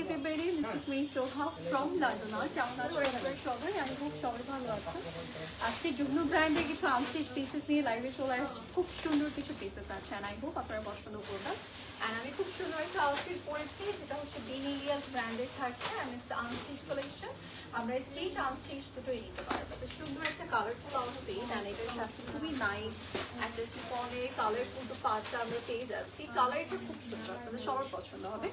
everybody, this is me Soha from London. কেমন আছো আপনারা সবাই? আমি খুব সবাই ভালো আছি। আজকে জুগনু ব্র্যান্ডের কিছু আনস্টিচ পিসেস নিয়ে লাইভে চলে আসছি। খুব সুন্দর কিছু পিসেস আছে and I hope আপনারা পছন্দ করবেন। And আমি খুব সুন্দর একটা আউটফিট পরেছি যেটা হচ্ছে বিন ইলিয়াস ব্র্যান্ডের থাকছে and it's আনস্টিচ কালেকশন। আমরা স্টিচ আনস্টিচ দুটোই নিতে পারবো। তো সুন্দর একটা কালারফুল আউটফিট and এটার সাথে খুবই নাইস একটা শিফনে কালারফুল পার্টটা আমরা পেয়ে যাচ্ছি। কালারটা খুব সুন্দর, আপনাদের সবার পছন্দ হবে।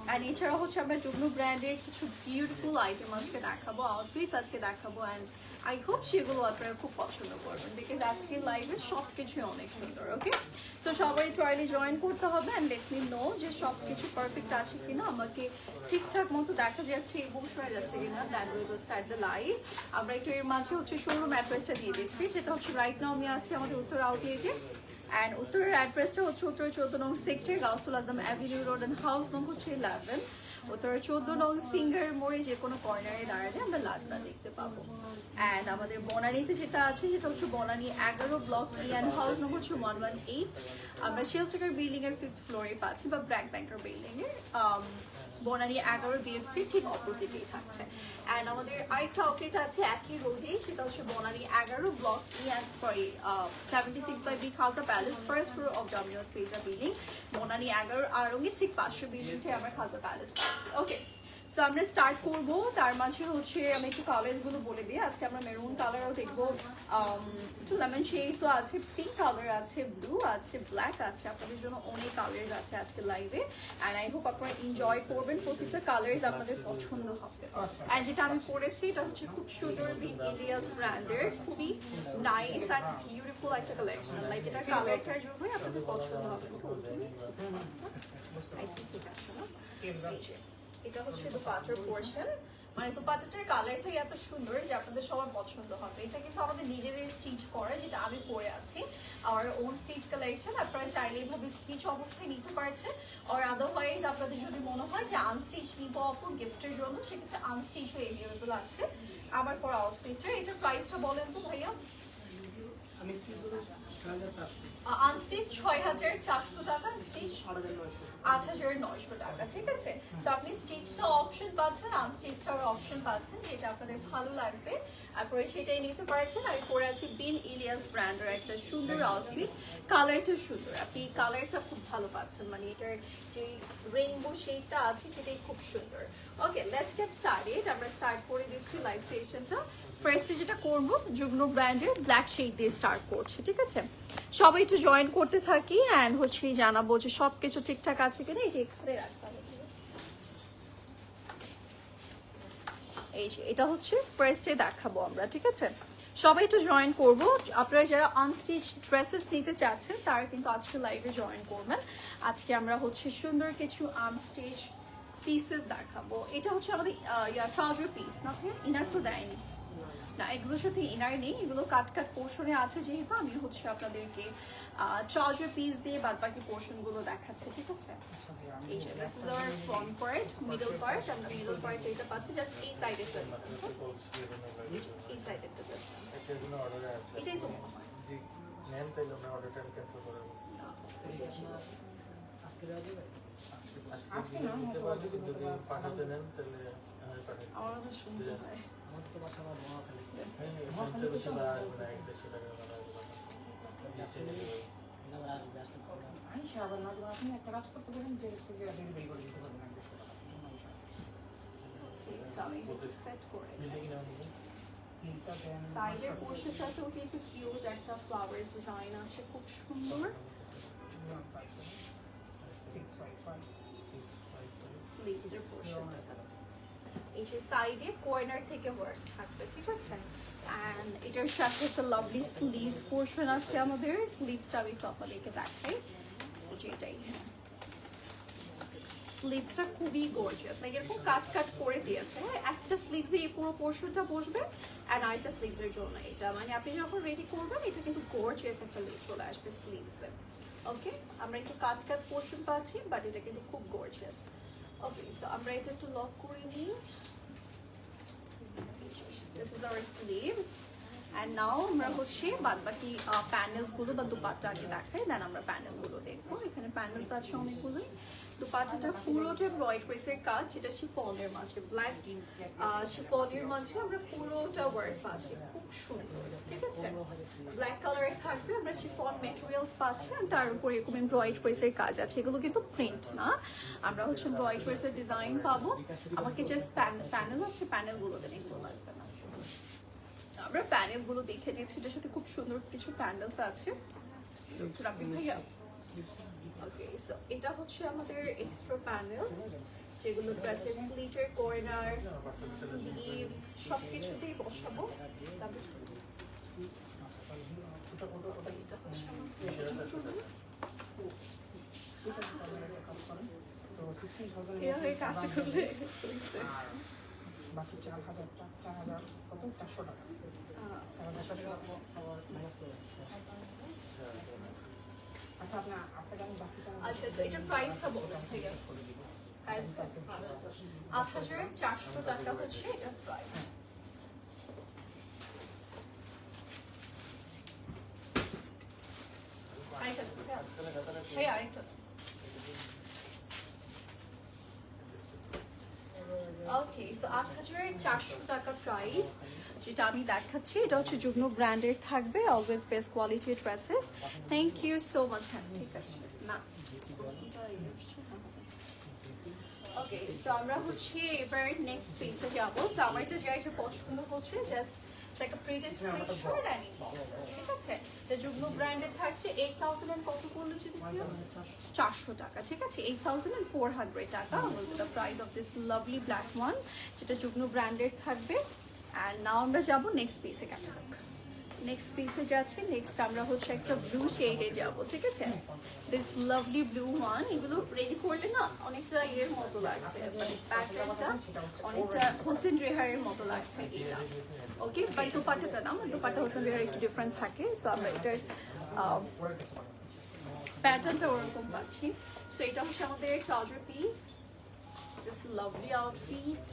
অ্যান্ড এছাড়া হচ্ছে আমরা জুগনু ব্র্যান্ডের কিছু বিউটিফুল আইটেম আজকে দেখাবো, আউটফিটস আজকে দেখাবো অ্যান্ড আই হোপ সেগুলো আপনারা খুব পছন্দ করবেন বিকজ আজকে লাইভে সব কিছুই অনেক সুন্দর। ওকে, সো সবাই ট্রায়ালে জয়েন করতে হবে অ্যান্ড লেট মি নো যে সব কিছু পারফেক্ট আছে কিনা, আমাকে ঠিকঠাক মতো দেখা যাচ্ছে এবং শোনা যাচ্ছে কিনা। That will start the live. আমরা একটু এর মাঝে হচ্ছে শোরুম অ্যাড্রেসটা দিয়ে দিচ্ছি, সেটা হচ্ছে রাইট নাও আমি আছি আমাদের উত্তর আউটলেটে। অ্যান্ড উত্তরের অ্যাড্রেসটা হচ্ছে উত্তর 14 নং sector, Gausul Azam avenue road and house নং হচ্ছে 11। উত্তরের 14 নং সিঙ্গার মোড়ে যে কোনো কর্নারে দাঁড়ালে আমরা লাড্ডা দেখতে পাবো। অ্যান্ড আমাদের বনানীতে যেটা আছে সেটা হচ্ছে বনানী 11 ব্লক ইয়ান হাউস নং হচ্ছে 118। আমরা শেলটাকার বিল্ডিং এর 5th ফ্লোরে পাচ্ছি বা ব্র্যাক ব্যাংকার বিল্ডিং এর বনানী 11 বিএফসি ঠিক অপোজিটেই থাকছে। অ্যান্ড আমাদের আরেকটা আউটলেট আছে একই রোডেই, সেটা হচ্ছে বনানী 11 ব্লক ইয়ান 76/B Khalsa palace, first floor of Domino's pizza building, Banani 11 আরঙ্গের ঠিক পাশের বিল্ডিংটাই আমরা খালসা প্যালেস পাচ্ছি। ওকে, সো আমরা স্টার্ট করবো। তার মাঝে হচ্ছে আমি একটু কালার্সগুলো বলে দিই। আজকে আমরা মেরুন কালারও দেখবো, একটু লেমন শেডসও আছে, পিঙ্ক কালার আছে, ব্লু আছে, ব্ল্যাক আছে। আপনাদের জন্য অনেক কালার্স আছে আজকে লাইভে অ্যান্ড আই হোপ আপনারা এনজয় করবেন। প্রতিটা কালার্স আপনাদের পছন্দ হবে। অ্যান্ড যেটা আমি পরেছি এটা হচ্ছে খুব সুন্দর বিন ইলিয়াস ব্র্যান্ডের, খুবই নাইস অ্যান্ড বিউটিফুল একটা কালেকশন। লাইক এটা কালারটার জন্যই আপনাদের পছন্দ হবে। ঠিক আছে না, এটা হচ্ছে দোপাট্টার পোরশন, মানে দোপাট্টাটার কালারটাই এত সুন্দর যে আপনাদের সবার পছন্দ হবে। এটা কিন্তু আমাদের নিজেদের স্টিচ করা, যেটা আমি পরে আছি আমার ওন স্টিচ কালেকশন। আপনারা চাইলে এইভাবে স্টিচ অবস্থায় নিতে পারছেন আর আদারওয়াইজ আপনাদের যদি মনে হয় যে আনস্টিচ নিব অপর গিফটের জন্য, সেক্ষেত্রে আনস্টিচও এভেলেবল আছে আমার পরা আউটফিটটা। এটার প্রাইসটা বলেন তো ভাইয়া? আনস্টিচ ৬,৪০০ টাকা, স্টিচ ৮,৯০০ টাকা। ঠিক আছে, সো আপনি স্টিচটা অপশন পাচ্ছেন, আনস্টিচটার অপশন পাচ্ছেন, যেটা আপনাদের ভালো লাগবে তারপরে সেটাই নিতে পারছেন। আর পরে আছে বিন ইলিয়াস ব্র্যান্ডের একটা সুন্দর আউটফিট, কালারটা সুন্দর, আপনি কালারটা খুব ভালো পাচ্ছেন, মানে এটার যে রেইনবো শেডটা আছে সেটাই খুব সুন্দর। ওকে, লেটস গেট স্টার্টেড। আমরা স্টার্ট করে দিচ্ছি লাইভ সেশনটা। ফার্স্টে যেটা করবো জুগনু ব্র্যান্ডের ব্ল্যাক শেড দিয়ে স্টার্ট করছি। ঠিক আছে, সবাই একটু জয়েন করতে থাকি অ্যান্ড হচ্ছে জানাবো যে সব কিছু ঠিকঠাক আছে কিনা। এই যে এখানে রাখলাম, এই যে এটা হচ্ছে ফার্স্টে দেখাবো আমরা। ঠিক আছে, সবাই একটু জয়েন করবো। আপনারা যারা আনস্টিচ ড্রেসেস নিতে চাচ্ছেন তারা কিন্তু আজকে লাইভে জয়েন করবেন। আজকে আমরা হচ্ছে সুন্দর কিছু আনস্টিচ পিসেস দেখাবো। এটা হচ্ছে আমাদের ট্রাউজার পিস না, ইনার তো দেয়নি না, এগুলোর সাথে ইনার নেই, এগুলো কাট কাট পোর্শনে আছে। যেহেতু আমি হচ্ছে আপনাদেরকে ট্রাউজার পিস দিয়ে বাদ বাকি পোর্শনগুলো দেখাচ্ছি। ঠিক আছে, এই যে this is hour front part, middle part. আমরা মিডল পার্ট এটা পাচ্ছি জাস্ট এই সাইডেরটা, এই সাইডেরটা জাস্ট এটাই তো মনে হয়। আমার সুন্দর হয়। সাইডের পোর্শনটাতেও কিন্তু হিউজ একটা ফ্লাওয়ার ডিজাইন আছে, খুব সুন্দর। স্লিভসের পোর্শনটা এই যে সাইডে কর্নার থেকে ওয়ার্ক থাকবে। ঠিক আছে, অ্যান্ড এটার সাথে একটা লাভলি স্লিভস পোর্শন আছে আমাদের। স্লিভসটা আমি তো আপনাদেরকে দেখাই, এই যে এটাই স্লিভসটা খুবই গর্জিয়াস, লাইক এরকম কাট কাট করে দিয়েছে। একটা স্লিভসে এই পুরো পোর্শনটা বসবে অ্যান্ড আরেকটা স্লিভসের জন্য এটা, মানে আপনি যখন রেডি করবেন এটা কিন্তু গর্জিয়াস একটা লুক চলে আসবে স্লিভসে। ওকে, আমরা একটু কাট কাট পোর্শন পাচ্ছি বাট এটা কিন্তু খুব গর্জিয়াস। ওকে, সো আমরা এটা একটু লক করে নিই। This is our sleeves and now আমরা হচ্ছে বাদবাকি প্যানেলস গুলো বা দুপাট্টা আগে দেখাই, দেন আমরা প্যানেল গুলো দেখবো। এখানে প্যানেলস আছে অনেকগুলোই। দুপাট্টাটা পুরোটা ব্রয়েড ওয়েসের কাজ, যেটা শিফনের মাঝে ব্ল্যাক শিফনের মাঝে আমরা পুরোটা ওয়ার্ক পাচ্ছি, খুব সুন্দর। ঠিক আছে, ব্ল্যাক কালারের থাকবে, আমরা শিফন মেটেরিয়ালস পাচ্ছি, আর তার উপর এরকম ব্রয়েড ওয়েসের কাজ আছে। এগুলো কিন্তু প্রিন্ট না, আমরা হচ্ছে ব্রয়েড ওয়েসের ডিজাইন পাবো। আমাকে জাস্ট প্যানেল আছে, প্যানেলগুলোতে দেখতে লাগবে না, আমরা প্যানেলগুলো দেখে নিচ্ছি। এটার সাথে খুব সুন্দর কিছু প্যানেলস আছে। ভাইয়া ওকে, সো এটা হচ্ছে আমাদের এক্সট্রা প্যানেলস, যেগুলো ড্রেসের স্লিটের কর্নার, স্লিভস সব কিছুতেই বসাবো। এভাবে কাজ করলে বাকি 4,000 কত 400 টাকা। আচ্ছা আপনাকে আমি বাকি আচ্ছা, এটা প্রাইসটা বলুন ঠিক আছে। 8,400 টাকা হচ্ছে এটা প্রাইস। আরেকটা ওকে, সো 8,400 টাকা প্রাইস, যেটা আমি দেখাচ্ছি। এটা হচ্ছে যুগ্ন ব্র্যান্ডের থাকবে, always best quality dresses. Thank you so much. হ্যাঁ ঠিক আছে, না ওকে, সো আমরা হচ্ছে এবার নেক্সট পেজে যাবো। সো আমার এটা যেটা পছন্দ হচ্ছে just like a pretty screenshot and inboxes, ঠিক আছে। এটা যুগ্ন ব্র্যান্ডের থাকছে 8,000 and কত পড়লো যদি 400 টাকা, ঠিক আছে, 8,400 টাকা the price of this lovely black one, যেটা যুগ্ন ব্র্যান্ডের থাকবে। and now আমরা যাব নেক্সট পিসে ক্যাটালগ। নেক্সট পিসে যাচ্ছি, নেক্সট আমরা হচ্ছে একটা ব্লু শেডে যাব, ঠিক আছে। দিস লাভলি ব্লু ওয়ান, এগুলো রেডি করলে না অনেকটা ইয়ের মতো লাগছে, মানে প্যাটার্নটা অনেকটা হোসেন রেহারের মতো লাগছে এটা। ওকে, বাট দোপাট্টাটা না, দোপাট্টা হোসেন রেহার একটু ডিফারেন্ট থাকে। সো আমরা এটার প্যাটার্নটা ওরকম পাচ্ছি। সো এটা হচ্ছে আমাদের trouser piece, this lovely outfit,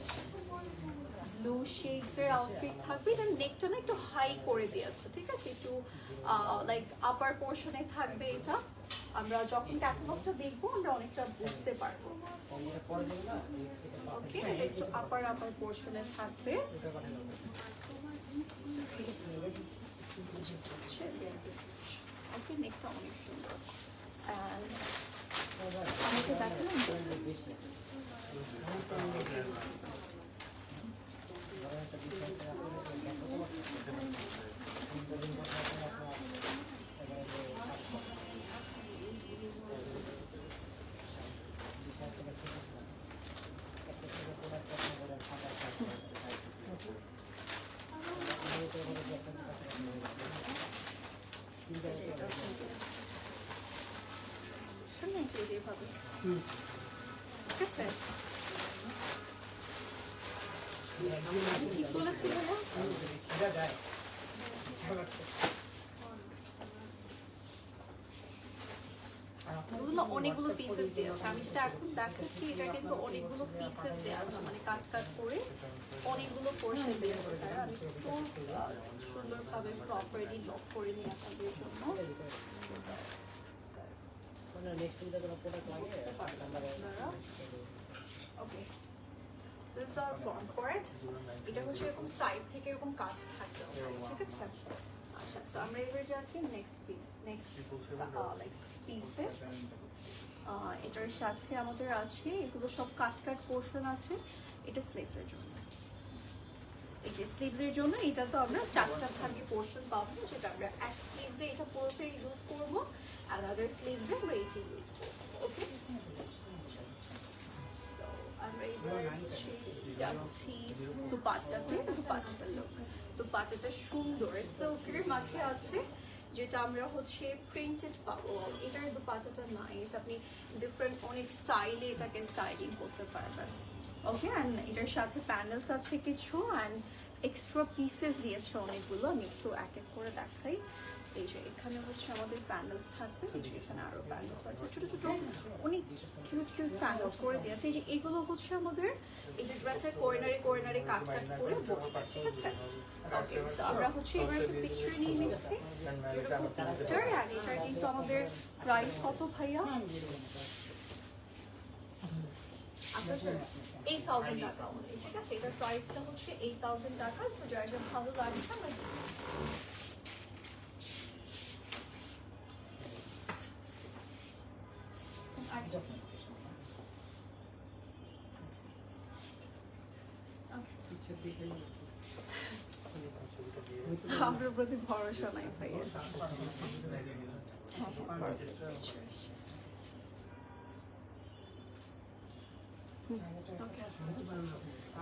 blue shades এর আউটফিট থাকবে। এটা নেকটা না একটু হাই করে দিয়েছে, ঠিক আছে, একটু লাইক আপার পোর্শনে থাকবে এটা। আমরা যখন ক্যাটালগটা দেখবো আমরা অনেকটা বুঝতে পারবো। ওকে, একটু আপার পোর্শনে থাকবে। ওকে, নেকটা অনেক সুন্দর। আমাকে দেখালাম যেভাবে, ঠিক আছে, ঠিক বলেছিল না? অনেকগুলো পিসেস দিয়েছে, আমি যেটা এখন দেখাচ্ছি এটা কিন্তু অনেকগুলো পিসেস দেওয়া আছে, মানে কাট করে অনেকগুলো পোর্শন দিয়েছে। তারা আমি খুব সুন্দরভাবে প্রপারলি লক করে নিয়ে আপনাদের জন্য। ওকে, দিস আর ফ্রন্ট পার্ট, এটা হচ্ছে এরকম সাইড থেকে এরকম কাজ থাকবে, ঠিক আছে। আচ্ছা, সো আমরা এবার যাচ্ছি নেক্সট পিসে। এটার সাথে আমাদের আছে এগুলো সব কাট পোর্শন আছে। এটা স্লিভসের জন্য, এই যে স্লিভসের জন্য এটা তো আমরা 4টা ভাগে পোর্শন পাবো, যেটা আমরা এক স্লিভসে এটা পুরোটাই ইউজ করবো, আর আদার স্লিভসে আমরা এইটা ইউজ করবো। ওকে, সো আমরা এবার যাচ্ছি দুপাট্টাতে। দুপাট্টাটার লুক, দুপাট্টাটা সুন্দর সিল্কের মাঝে আছে, যেটা আমরা হচ্ছে প্রিন্টেড পাবো। এটার দুপাট্টাটা নাইস, আপনি ডিফারেন্ট অনেক স্টাইলে এটাকে স্টাইলিং করতে পারবেন। ওকে, অ্যান্ড এটার সাথে প্যানেলস আছে কিছু, অ্যান্ড এক্সট্রা পিসেস দিয়েছে অনেকগুলো। আমি একটু এক এক করে দেখাই। এই যে এখানে হচ্ছে আমাদের প্যানেলস থাকবে, এখানে আরো প্যানেলস আছে, ছোট ছোট অনেক কিউট প্যানেলস করে দিয়েছে। এই যে এগুলো হচ্ছে আমাদের এই যে ড্রেসের কর্নারে কাট করে বসবে, ঠিক আছে। ওকে, সো আমরা হচ্ছে এবার একটা পিকচার নিয়ে নিচ্ছি বিউটিফুল পিকচার। আর এটা কিন্তু আমাদের প্রাইস কত ভাইয়া? আচ্ছা আচ্ছা 8,000 টাকা only, ঠিক আছে? এটার প্রাইসটা হচ্ছে 8,000 টাকা। সো যার যা ভালো লাগছে আমরা আপনার প্রতি ভরসা নাই ভাইয়া।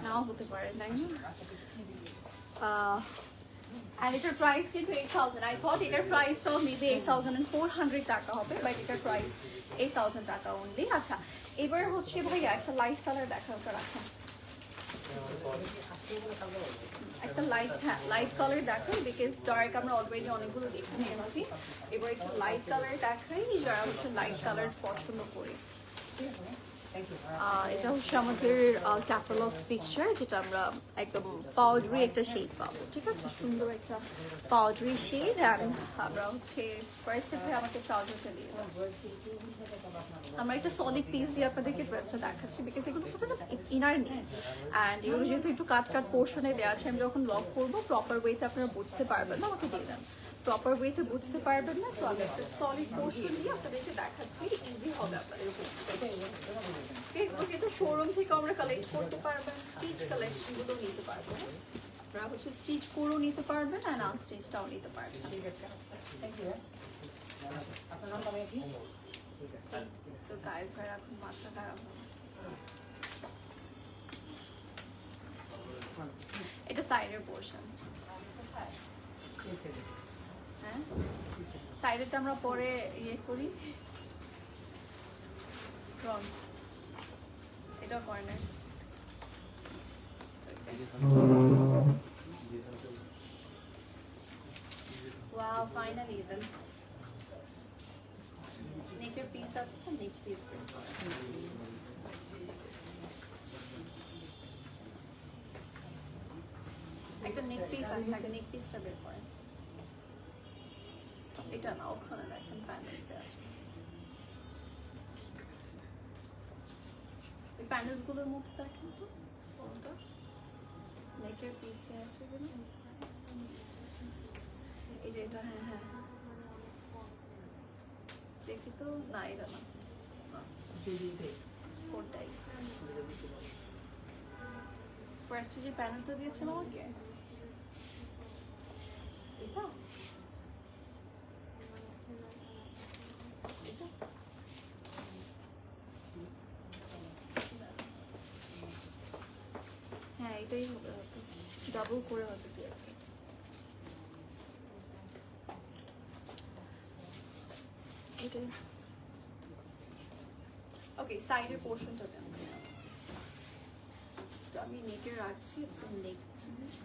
নাও হতে পারে, তাই না? আর এটার প্রাইস কিন্তু 8,000। আই থট এটার প্রাইসটাও মেবি 8,400 টাকা হবে, বাট এটার প্রাইস 8,000 টাকা অনলি। আচ্ছা, এবার হচ্ছে ভাইয়া একটা লাইট কালার দেখা, ওটা রাখেন। একটা লাইট, হ্যাঁ লাইট কালার দেখাই, বিকজ ডার্ক আমরা অলরেডি অনেকগুলো দেখে নিয়েছি। এবার একটু লাইট কালার দেখাই যারা হচ্ছে লাইট কালার পছন্দ করে। এটা হচ্ছে আমাদের ক্যাটালগ পিকচার, যেটা আমরা একদম পাউডারি একটা শেড পাবো, ঠিক আছে? সুন্দর একটা পাউডারি শেড। অ্যান্ড আমরা হচ্ছে ফার্স্ট স্টেপে আমাকে ট্রাউজারটা দিয়ে দাও। আমরা একটা সলিড পিস দিয়ে আপনাদেরকে ড্রেসটা দেখাচ্ছি, বিকজ এগুলোর সাথে না ইনার নেই। অ্যান্ড এগুলো যেহেতু একটু কাট কাট পোর্শনে দেওয়া আছে, আমি যখন লক করবো প্রপার ওয়েতে আপনারা বুঝতে পারবেন না, আমাকে দিয়ে দেন। প্রপার ওয়েতে বুঝতে পারবেন না, সো আমি একটা সলিড পোর্শন দিয়ে আপনাদেরকে দেখাচ্ছি, ইজি হবে আপনাদের বুঝতে। এগুলো কিন্তু শোরুম থেকে আমরা কালেক্ট করতে পারবেন, স্টিচ কালেকশনগুলো নিতে পারবেন। আপনারা হচ্ছে স্টিচ করেও নিতে পারবেন অ্যান্ড আনস্টিচটাও নিতে পারবেন। আপনার নামটা আমি কি? তো গাইস ভাই এখন মাথা খারাপ হচ্ছে। এটা সাইডের পোর্শন, হ্যাঁ সাইডেরটা আমরা পরে ইয়ে করি, ফ্রন্ট এটা কর্নার। ওয়াও, ফাইনালি দেন নেকের পিস আছে, নেক পিস বের করা। একটা নেক পিস আছে, আগে নেক পিসটা বের করেন। এটা না, ওখানে দেখেন প্যানেলসটা আছে। এই প্যানেলসগুলোর মধ্যে দেখেন তো কোনটা নেকের পিস দেওয়া আছে এগুলো। এই যে এটা, হ্যাঁ হ্যাঁ দেখি তো, না এটা না, কোনটাই ফার্স্টে যে প্যানেলটা দিয়েছিল আমাকে, এটা হ্যাঁ এটাই হবে, হয়তো ডাবল করে হয়তো দিয়েছে। এটাই ওকে, সাইডের পোর্শনটা দেন। তো আমি নেকে রাখছি, ইটস আ নেক পিস।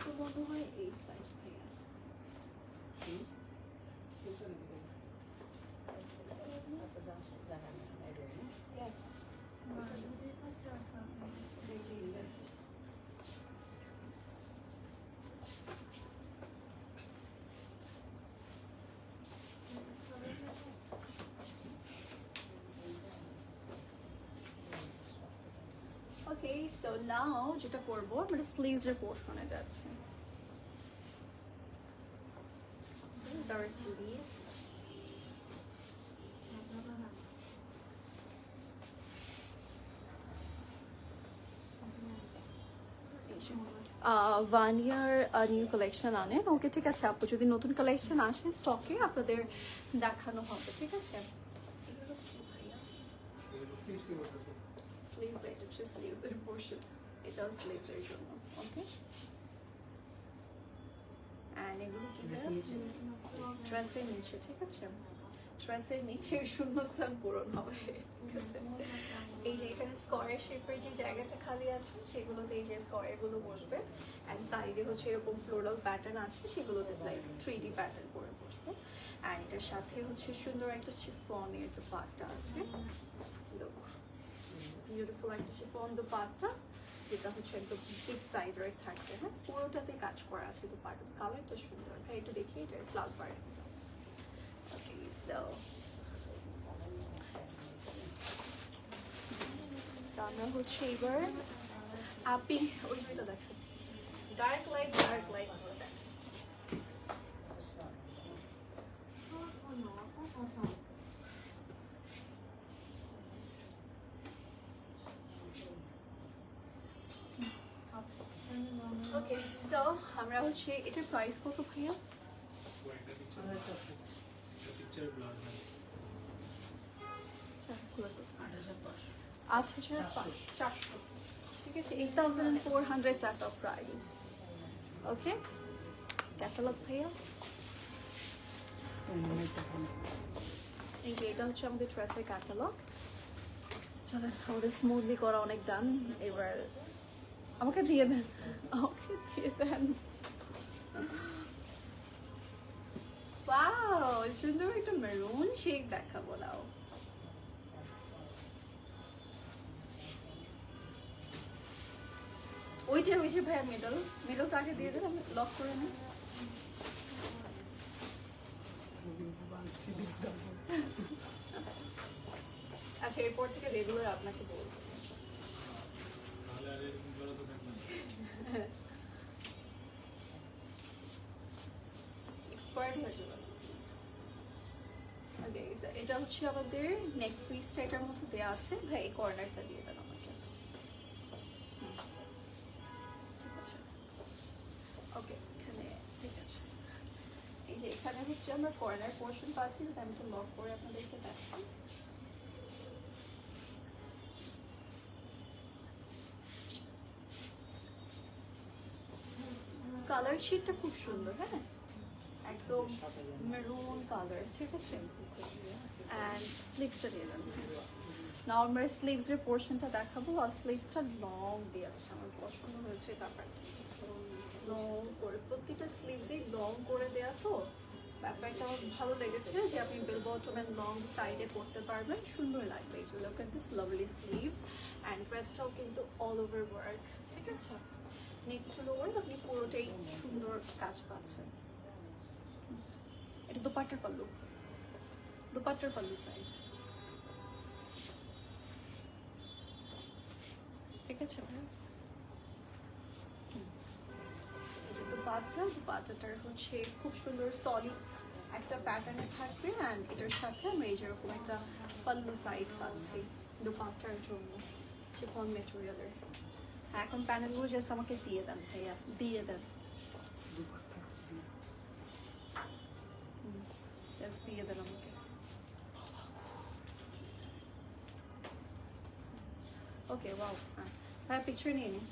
তো মনে হয় এই সাইড ভাইয়া, yes ওকে। সো নাও যেটা করবো, আমরা স্লিভস এর পোর্শনে যাচ্ছি। These are sleeves. One year new collection আনেন, ওকে ঠিক আছে আপু, যদি নতুন কালেকশন আসে স্টকে আপনাদের দেখানো হবে, ঠিক আছে? এগুলো কি ভাইয়া? স্লিভস, এটা হচ্ছে স্লিভস এর পোর্শন, এটাও স্লিভস এর জন্য, ওকে? অ্যান্ড এগুলো কি ড্রেসের নিচে, ঠিক আছে? ড্রেসের নিচে শূন্যস্থান পূরণ হবে, ঠিক আছে? এই যে এখানে স্কোয়ার শেপের যে জায়গাটা খালি আছে সেগুলোতে এই যে স্কোয়ারগুলো বসবে, অ্যান্ড সাইডে হচ্ছে এরকম ফ্লোরাল প্যাটার্ন আছে, সেগুলোতে লাইক 3D প্যাটার্ন করে বসবে। অ্যান্ড এটার সাথে হচ্ছে সুন্দর একটা শিফনের দোপাট্টা আছে, বিউটিফুল একটা শিফন দোপাট্টা, যেটা হচ্ছে একদম বিগ সাইজের থাকবে। হ্যাঁ, পুরোটাতে কাজ করা আছে দুপাটা, কালারটা সুন্দর। ভাই একটু দেখি এটা ক্লাস বার। ওকে, সো আমরা হচ্ছে এবার আপনি ওই জমিটা দেখেন, ডার্ক লাইট ওকে। সো আমরা হচ্ছে এটার প্রাইস কত ভাইয়া? আচ্ছা, 8,400, ঠিক আছে, 8,400 টাকা প্রাইস। ওকে, ক্যাটালগ ভাইয়া, এই যে এটা হচ্ছে আমাদের ড্রেসের ক্যাটালগ। চলেন, আমাদের স্মুথলি করা অনেক ডান, এবার আমাকে দিয়ে দেন, ওয়াও, সুন্দর একটা মেরুন শেড দেখাবো নাও। ওইটা ভাইয়া মিডলটা আগে দিয়ে দেন, আমি লক করে নিই। আচ্ছা, এরপর থেকে রেগুলার আপনাকে বলবো। এক্সপায়ার্ড হয়ে যাবে। ওকে, এটা হচ্ছে আমাদের নেক পিসটা, এটার মধ্যে দেওয়া আছে। ভাই এই কর্নারটা দিয়ে দেন আমাকে। ঠিক আছে, ওকে, এখানে ঠিক আছে। এই যে এখানে হচ্ছে আমরা কর্নার পোর্শন পাচ্ছি, যেটা আমি তো লক করে আপনাদেরকে দেখাই। কালার শেডটা খুব সুন্দর, হ্যাঁ, একদম মেরুন কালার, ঠিক আছে। অ্যান্ড স্লিভসটা দিয়ে দেন। নাও আমরা স্লিভসের পোর্শনটা দেখাবো, আর স্লিভসটা লং দিয়েছে, আমার পছন্দ হয়েছে ব্যাপারটা। লং করে প্রতিটা স্লিভসই লং করে দেওয়া, তো ব্যাপারটা আমার ভালো লেগেছে যে আপনি বেল বটম অ্যান্ড লং স্টাইলে করতে পারবেন, সুন্দর লাগবে। এই যে look at this lovely sleeves, and ড্রেসটাও কিন্তু অল ওভার ওয়ার্ক, ঠিক আছে। নেক টু লোয়ার আপনি পুরোটাই সুন্দর কাজ পাচ্ছেন। এটা দুপাট্টার পাল্লু সাইড, ঠিক আছে। দুপাট্টাটার হচ্ছে খুব সুন্দর সলিড একটা প্যাটার্নে থাকবে, অ্যান্ড এটার সাথে আমি এই যেরকম একটা পাল্লু সাইড পাচ্ছি দুপাট্টার জন্য, শিফন মেটেরিয়ালের। হ্যাঁ, এখন প্যানেলগুলো জাস্ট আমাকে দিয়ে দেন ভাইয়া, দিয়ে দেন, জাস্ট দিয়ে দেন আমাকে। ওকে, ওয়াও, হ্যাঁ পিকচার নিয়ে নিন।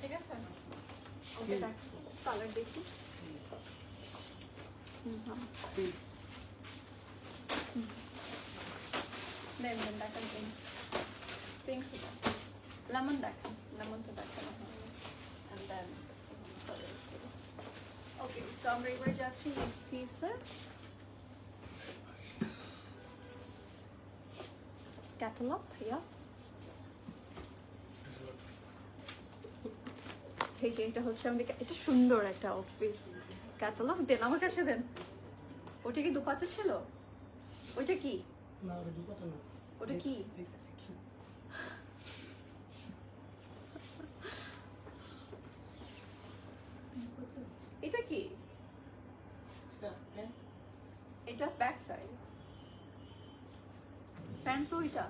ঠিক আছে, ওকে, দেখ কালার দেখি। দেন দেখান, পিঙ্ক লেমন দেখান, লেমন তো দেখানো হয়। অ্যান্ড দেন ওকে, সো আমরা এবার যাচ্ছি নেক্সট পিসে। ক্যাটালগ ভাইয়া, এই যে এটা হচ্ছে আমাদের, এটা সুন্দর একটা আউটফিট। ক্যাটালগ দেন আমার কাছে, দেন। ওটা কি দুপাট্টা ছিল? ওইটা কি? না, ওটা দুপাট্টা না। ওটা কি? এটা কি? এটা ব্যাক সাইড প্যান্ট তো এটা।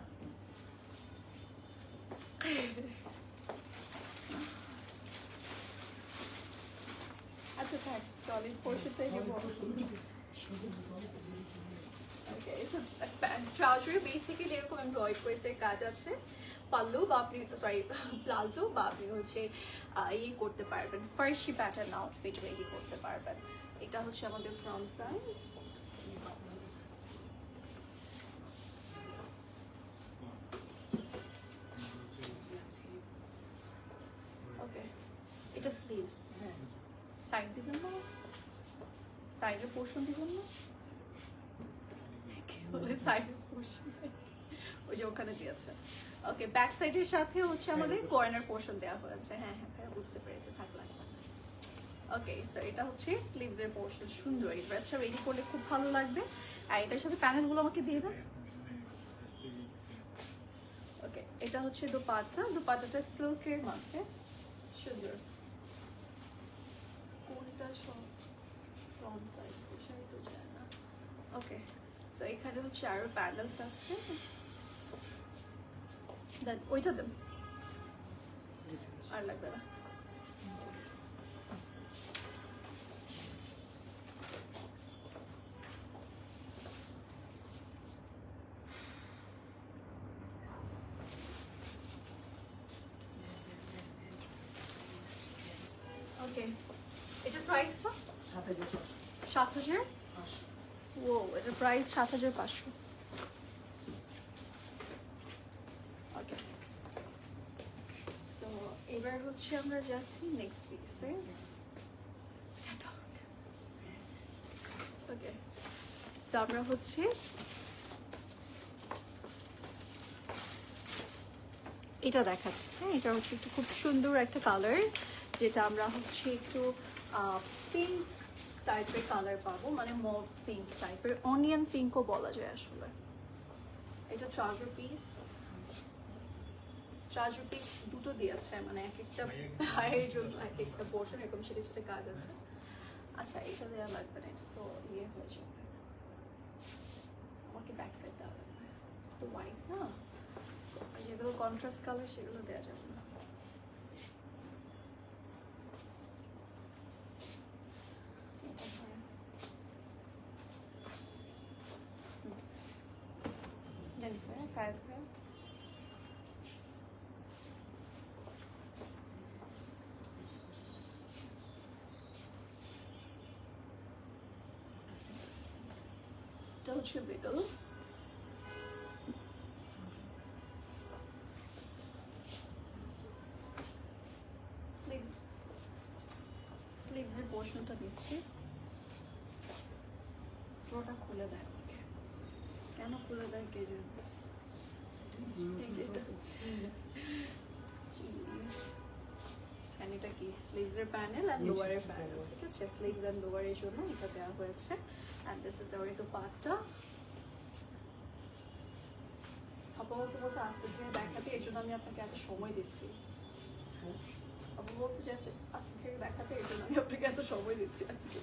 আচ্ছা থাক, সলিড পোর্শনটাই নেব। ওকে, সো ট্রাউজারে বেসিক্যালি এরকম এমব্রয়েড কোয়েসের কাজ আছে। পাল্লু বা আপনি প্লাজো বা আপনি হচ্ছে ইয়ে করতে পারবেন, ফার্সি প্যাটার্ন আউটফিট রেডি করতে পারবেন। এটা হচ্ছে আমাদের ফ্রন্ট সাইড। স্লিভস হ্যাঁ সাইড দিবেন না, সাইডের পোর্শন দিবেন না, কি বলে সাইডের পোর্শন, ওই যে ওখানে দিয়েছে। ওকে, ব্যাক সাইডের সাথে হচ্ছে আমাদের কর্নার পোর্শন দেওয়া হয়েছে। হ্যাঁ হ্যাঁ হ্যাঁ, বুঝতে পেরেছি, থাক লাগবে। ওকে, সো এটা হচ্ছে স্লিভস এর পোর্শন। সুন্দর, এই ড্রেসটা রেডি করলে খুব ভালো লাগবে। আর এটার সাথে প্যানেলগুলো আমাকে দিয়ে দাও। ওকে, এটা হচ্ছে দোপাট্টা। দোপাট্টাটা সিল্কের মাঝে সুন্দর। কোনটা ফ্রন্ট সাইড কোথায় তো যায় না। ওকে, সো এখানে হচ্ছে আরো প্যানেলস আছে। দেন ওইটা দেন, আর লাগবে না। ওকে, এটার প্রাইসটা 7,000। ও, এটার প্রাইস 7,500। ওকে, সো এবার হচ্ছে আমরা যাচ্ছি নেক্সট পিসে। ওকে, সো আমরা হচ্ছে এটা দেখাচ্ছি। হ্যাঁ, এটা হচ্ছে একটু খুব সুন্দর একটা কালার, যেটা আমরা হচ্ছে একটু পিঙ্ক টাইপের কালার পাবো, মানে মভ পিঙ্ক টাইপের, অনিয়ন পিঙ্কও বলা যায় আসলে। এটা ট্রাউজার পিস, ট্রাউজার পিস দুটো দিয়েছে, মানে এক একটা পায়ের জন্য এক একটা পোর্শন এরকম সেটা সেটা কাজ আছে। আচ্ছা, এটা দেওয়া লাগবে না, এটা তো ইয়ে হয়ে যাবে। আমাকে ব্যাক সাইড দেওয়া লাগবে, তো হোয়াইট না, যেগুলো কন্ট্রাস্ট কালার সেগুলো দেওয়া যাবে না। কাজ করে এটা হচ্ছে বিটল। স্লিভসের পোর্শনটা দিচ্ছি, পুরোটা খুলে দেয় আমাকে, কেন খুলে দেয় কে জানে। এই যে এটা হচ্ছে স্লিভস, এন্ড এটা কি স্লিভসের প্যানেল এন্ড লোয়ারের প্যানেল, ঠিক আছে? স্লিভস এন্ড লোয়ারের জন্য এটা দেওয়া হয়েছে। And this is our dupatta. আপু আমাকে বলছে আস্তে ধীরে দেখাতে, এর জন্য আমি আপনাকে এত সময় দিচ্ছি। আপু বলছে জাস্ট আস্তে ধীরে দেখাতে, এর জন্য আমি আপনাকে এত সময় দিচ্ছি আজকে।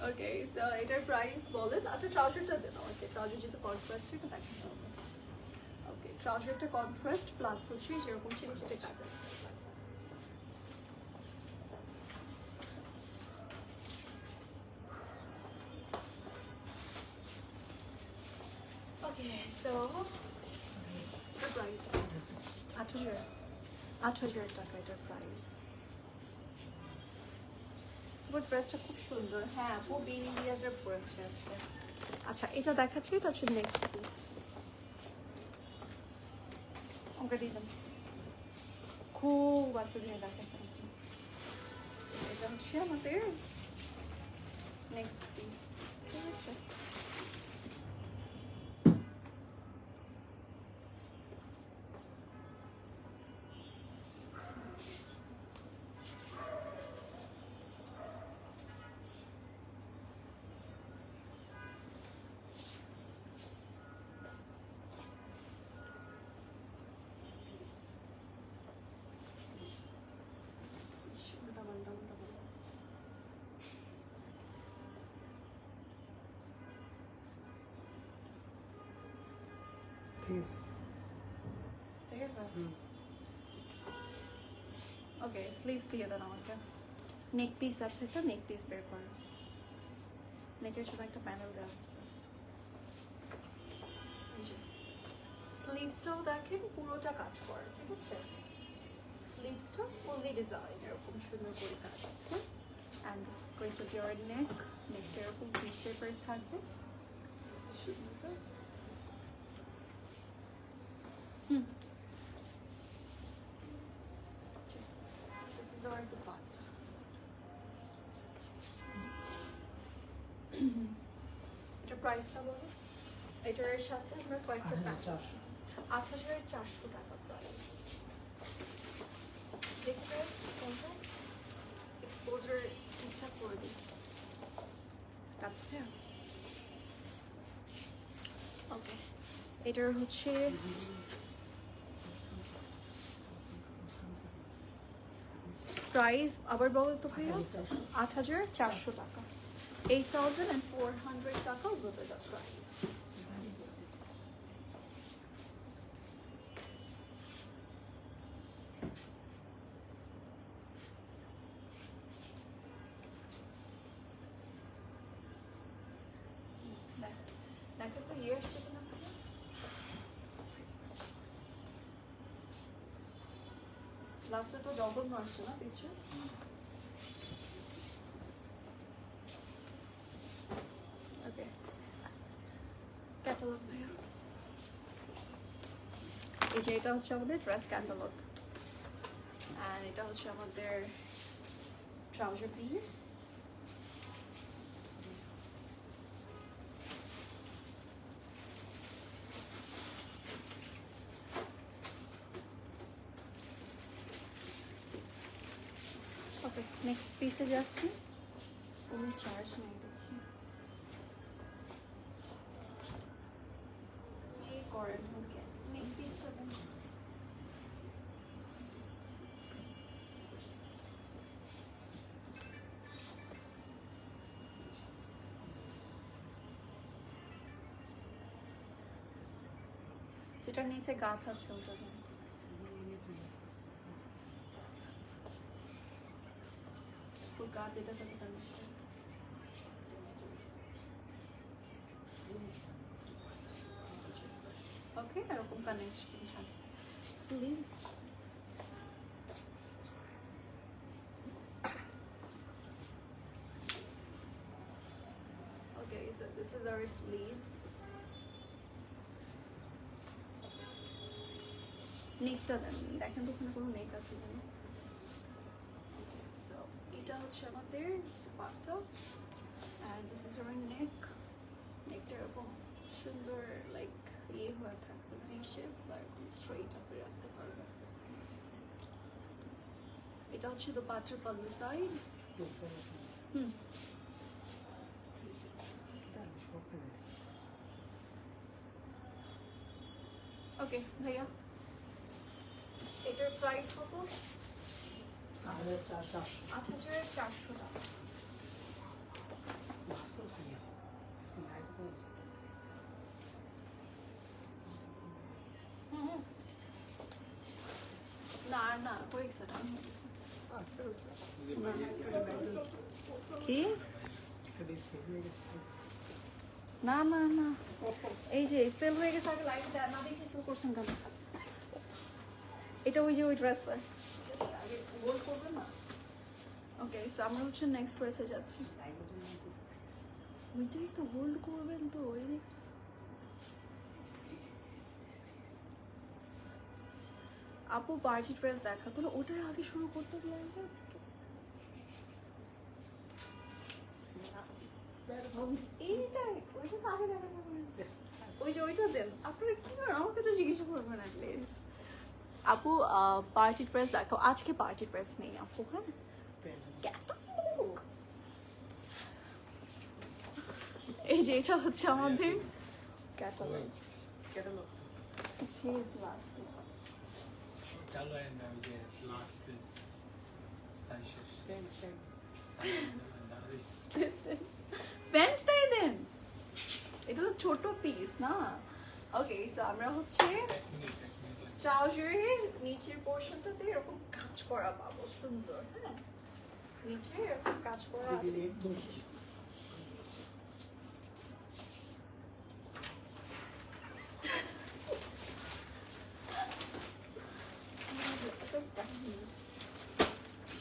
ওকে, সো এটার প্রাইস বলেন। আচ্ছা, ট্রাউজারটা দেন আমাকে, ট্রাউজার যেহেতু কন্ট্রাস্ট, এটা দেখাতে হবে। ওকে, ট্রাউজারটা কন্ট্রাস্ট প্লাস হচ্ছে যেরকম ছিটে ছিটে কাজ আছে। ওকে, সো এটার প্রাইস 8,000 টাকা এটার প্রাইস। ড্রেসটা খুব সুন্দর। হ্যাঁ, আপু বিন ইন্ডিয়াজের পরেছে আজকে। আচ্ছা, এটা দেখাচ্ছি, এটা হচ্ছে নেক্সট পিস। ওকে দিলাম, খুব আস্তে ধীরে দেখাচ্ছে। এটা হচ্ছে আমাদের নেক্সট পিস, ঠিক আছে? ঠিক আছে, ওকে, স্লিভস দিয়ে দেন আমাকে। নেক পিস আছে, একটা নেক পিস বের করেন। নেকের জন্য একটা প্যানেল দেওয়া হচ্ছে। স্লিভসটাও দেখেন পুরোটা কাজ করে, ঠিক আছে? স্লিভসটা ফুললি ডিজাইন, এরকম সুন্দর করে কাজ আছে। And this is going to be our neck. নেকটা এরকম ভি শেপের থাকবে, সুন্দর। is our dupatta. এটার প্রাইসটা বলো। এটার সাথে আমরা কয়েকটা প্যাকেজ ৮,৪০০ টাকা প্রাইস। দেখতে কোনটা এক্সপোজার ঠিকঠাক করে দিই। ওকে, এটার হচ্ছে প্রাইস আবার বলো তো ভাইয়া। ৮,৪০০ টাকা, 8,400 টাকা will be the price. দেখো তো ইয়ে আসছে কিনা। লাস্টে তো জঘন্য আসছে না পিকচার। ওকে, ক্যাটালগ ভাইয়া। এই যে এটা হচ্ছে আমাদের ড্রেস ক্যাটালগ, অ্যান্ড এটা হচ্ছে আমাদের ট্রাউজার পিস। ওকে, নেক্সট পিসে যাচ্ছি। কোনো চার্জ নেই দেখি। এই করেন ওকে, নেক্সট পিসটা দেন। যেটার নিচে গাছ আছে ওটা দেন। গাছ এটা সাথে কানেক্ট। ওকে, এরকম connection sleeves. Okay, so this is our sleeves. নেকটা দেন, দেখেন তো ওখানে কোনো নেক আছে কিনা। So এটা হচ্ছে আমাদের dupatta, and this is our neck. নেকটা এরকম সুন্দর লাইক ইয়ে হয়ে থাকবে, ভি শেপ বা এরকম স্ট্রেইট আপে রাখতে পারবে। এটা হচ্ছে দুপাট্টার পাল্লু সাইড। ওকে ভাইয়া, এটার প্রাইস কত? ৮,৪০০ টাকা। না না হয়েছে, কি না না না, এই যে সেল হয়ে গেছে। আগে লাইট না দেখে সেল করছেন কেন? এটা ওই যে ওই ড্রেসটা আগে হোল্ড করবে না। ওকে, সো আমরা হচ্ছে নেক্সট ড্রেসে যাচ্ছি। ওইটাই তো হোল্ড করবেন তো। ওই আপু পার্টি ড্রেস দেখা তো ওটার আগে শুরু করতে লাগবে। এইটাই ওইটা তো আগে দেখা যাবে। ওই যে ওইটা দেন। আপনারা কি করেন আমাকে তো জিজ্ঞাসা করবেন অ্যাটলিস্ট। আপু পার্টি ড্রেস দেখাও। আজকে পার্টি ড্রেস নেই আপু। হ্যাঁ, এই যে এটা হচ্ছে আমাদের ক্যাটালগ। শেষ লাস্ট চালু হয় না, ওই যে লাস্ট পিস প্যান্টটাই দেন। এটা তো ছোট পিস না। ওকে, সো আমরা হচ্ছে ট্রাউজারের নিচের পোর্শনটাতে এরকম কাজ করা পাবো সুন্দর। হ্যাঁ, নিচে এরকম কাজ করা আছে।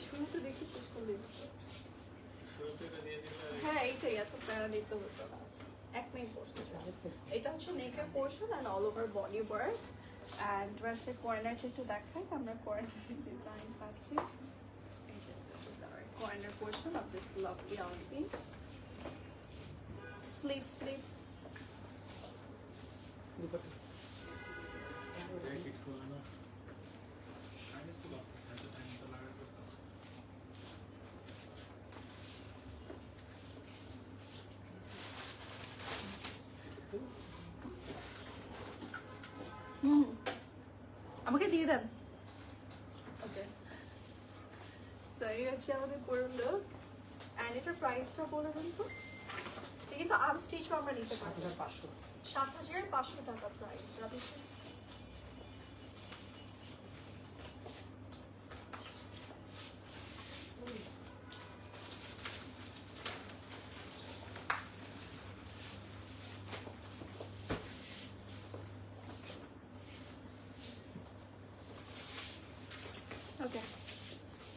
শুরুতে দেখি শেষ করলে হ্যাঁ এইটাই এত প্যারা নিতে হতো না। এক মিনিট বসতে। এটা হচ্ছে নেকের portion and all over body work. And ড্রেসের কর্নারটা একটু দেখাই। আমরা কর্নার ডিজাইন পাচ্ছি। এই corner portion of this lovely outfit. Sleeves. Dupatta jacket खोला ना आगे तो वापस है तो टाइम तो लगा करता আমাকে দিয়ে দেন। ওকে, সো এই হচ্ছে আমাদের পুরো লুক অ্যান্ড এটার প্রাইসটা বলে দেন তো। এটা কিন্তু আনস্টিচও আমরা নিতে পারবো। 7500 7,500 টাকা প্রাইস। রাবিশ ওকে,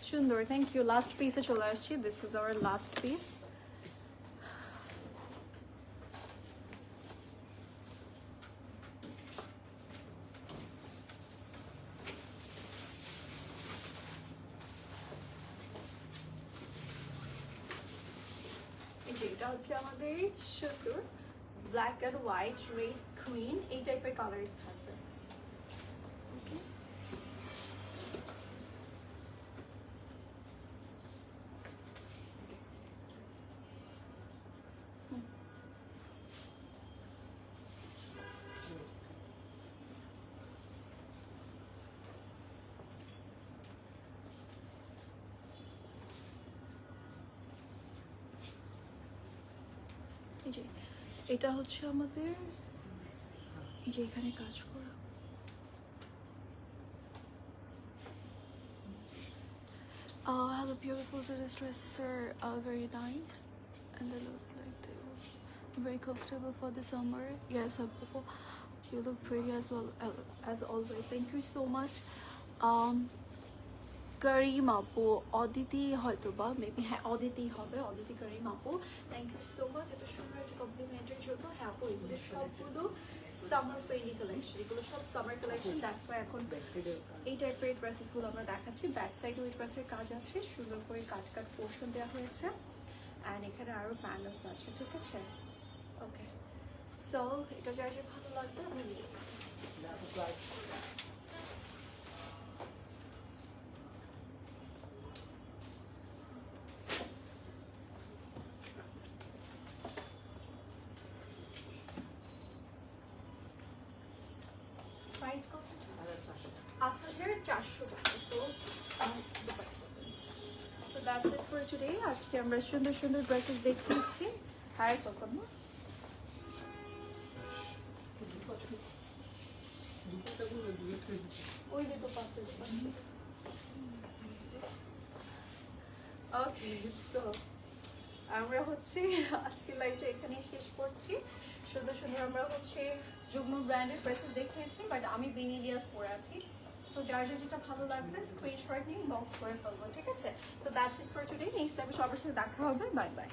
সুন্দর, থ্যাংক ইউ। লাস্ট পিসে চলে আসছি। This is our last piece. এটা হচ্ছে আমাদের সুন্দর black and white, red, green এই টাইপের কালার্স থাকবে। ওকে, এই যে এটা হচ্ছে আমাদের, এই যে এখানে কাজ করা। Hello beautiful, today's dresses are very nice and they look like they were very comfortable for the summer. Yes, Apu, you look pretty as well as always. Thank you so much. করিম আপু, অদিতি হয়তো বা maybe, হ্যাঁ অদিতি হবে, অদিতি করিম আপু, thank you so much এত সুন্দর একটা কমপ্লিমেন্টের জন্য। হ্যাঁ আপু, এগুলো সবগুলো সামার ফ্রেন্ডলি কালেকশন, এগুলো সব সামার কালেকশন। দ্যাটস ওয়াই এখন এই টাইপের ড্রেসেসগুলো আমরা দেখাচ্ছি। ব্যাক সাইডে ওই ড্রেসের কাজ আছে, সুন্দর করে কাট পোর্শন দেওয়া হয়েছে অ্যান্ড এখানে আরও প্যানেলস আছে, ঠিক আছে। ওকে, সো এটা যার যে ভালো লাগবে আমরা নিয়ে প্রাইস কত? 8,400 টাকা। So that's it for today. আজকে আমরা সুন্দর সুন্দর ড্রেসেস দেখিয়েছি। হ্যাঁ পছন্দ ওই দেখো পাত্র। ওকে, সো আমরা হচ্ছে আজকে লাইভটা এখানেই শেষ করছি। সুন্দর সুন্দর আমরা হচ্ছে জুগনু ব্র্যান্ডের ড্রেসেস দেখিয়েছি, বাট আমি বেনিলিয়াস পরে আছি। সো যার যেটা ভালো লাগবে স্ক্রিনশট নিয়ে বক্স করে ফেলবো, ঠিক আছে। So that's it for today. Next লাইভে সবার সাথে দেখা হবে। Bye bye.